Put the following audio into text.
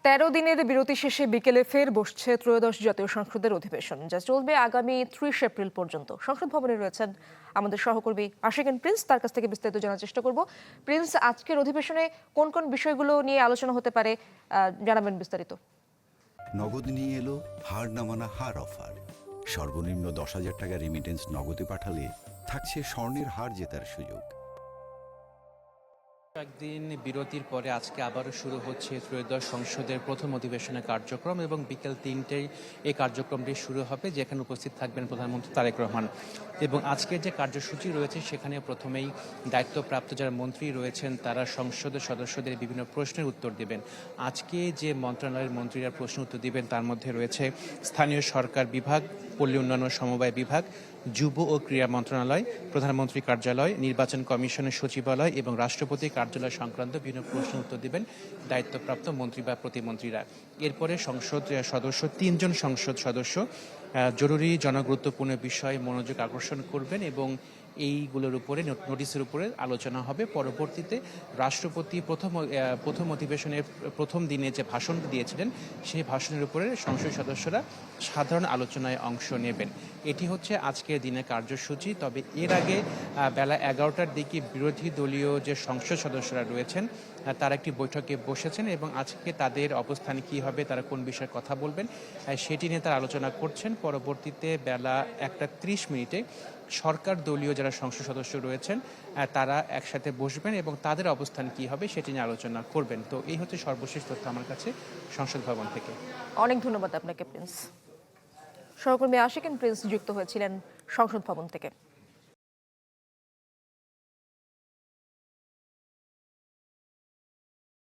13 দিনের বিরতি শেষে বিকেলে ফের বসছে ত্রয়োদশ জাতীয় সংসদের অধিবেশন, যা চলবে আগামী 30 এপ্রিল পর্যন্ত। সংসদ ভবনে রয়েছেন আমাদের সহকর্মী আশিকিন প্রিন্স, তার কাছ থেকে বিস্তারিত জানার চেষ্টা করব। প্রিন্স, আজকের অধিবেশনে কোন কোন বিষয়গুলো নিয়ে আলোচনা হতে পারে, জানাবেন বিস্তারিত। নগদ নিয়ে এলো হার না মানা হার অফার। সর্বনিম্ন 10,000 টাকা রেমিটেন্স নগদে পাঠালে থাকছে স্বর্ণের হার জেতার সুযোগ। একদিন বিরতির পরে আজকে আবারও শুরু হচ্ছে ত্রয়োদশ সংসদের প্রথম অধিবেশনের কার্যক্রম এবং বিকেল 3টায় এই কার্যক্রমটি শুরু হবে, যেখানে উপস্থিত থাকবেন প্রধানমন্ত্রী তারেক রহমান। এবং আজকের যে কার্যসূচি রয়েছে সেখানে প্রথমেই দায়িত্বপ্রাপ্ত যারা মন্ত্রী রয়েছেন তারা সংসদের সদস্যদের বিভিন্ন প্রশ্নের উত্তর দেবেন। আজকে যে মন্ত্রণালয়ের মন্ত্রীরা প্রশ্ন উত্তর দিবেন তার মধ্যে রয়েছে স্থানীয় সরকার বিভাগ, পল্লী উন্নয়ন ও সমবায় বিভাগ, যুব ও ক্রীড়া মন্ত্রণালয়, প্রধানমন্ত্রী কার্যালয়, নির্বাচন কমিশনের সচিবালয় এবং রাষ্ট্রপতি কার্যালয় সংক্রান্ত বিভিন্ন প্রশ্ন উত্তর দিবেন দায়িত্বপ্রাপ্ত মন্ত্রী বা প্রতিমন্ত্রীরা। এরপরে সংসদ সদস্য 3 জন সংসদ সদস্য জরুরি জনগুরুত্বপূর্ণ বিষয়ে মনোযোগ আকর্ষণ করবেন এবং এইগুলোর উপরে নোটিশের উপরে আলোচনা হবে। পরবর্তীতে রাষ্ট্রপতি প্রথম অধিবেশনের প্রথম দিনে যে ভাষণ দিয়েছিলেন সেই ভাষণের উপরে সংসদ সদস্যরা সাধারণ আলোচনায় অংশ নেবেন। এটি হচ্ছে আজকের দিনের কার্যসূচি। তবে এর আগে বেলা 11টার দিকে বিরোধী দলীয় যে সংসদ সদস্যরা রয়েছেন তারা একটি বৈঠকে বসেছেন এবং আজকে তাদের অবস্থান কী হবে, তারা কোন বিষয়ে কথা বলবেন সেটি নিয়ে তারা আলোচনা করছেন। পরবর্তীতে বেলা 1:30 সরকার দলীয় যারা সংসদ সদস্য রয়েছেন তারা একসাথে বসবেন এবং তাদের অবস্থান কী হবে সেটি নিয়ে আলোচনা করবেন। তো এই হচ্ছে সর্বশেষ তথ্য আমার কাছে সংসদ ভবন থেকে। অনেক ধন্যবাদ আপনাকে প্রিন্স। সহকর্মী আশিকিন প্রিন্স যুক্ত হয়েছিলেন সংসদ ভবন থেকে।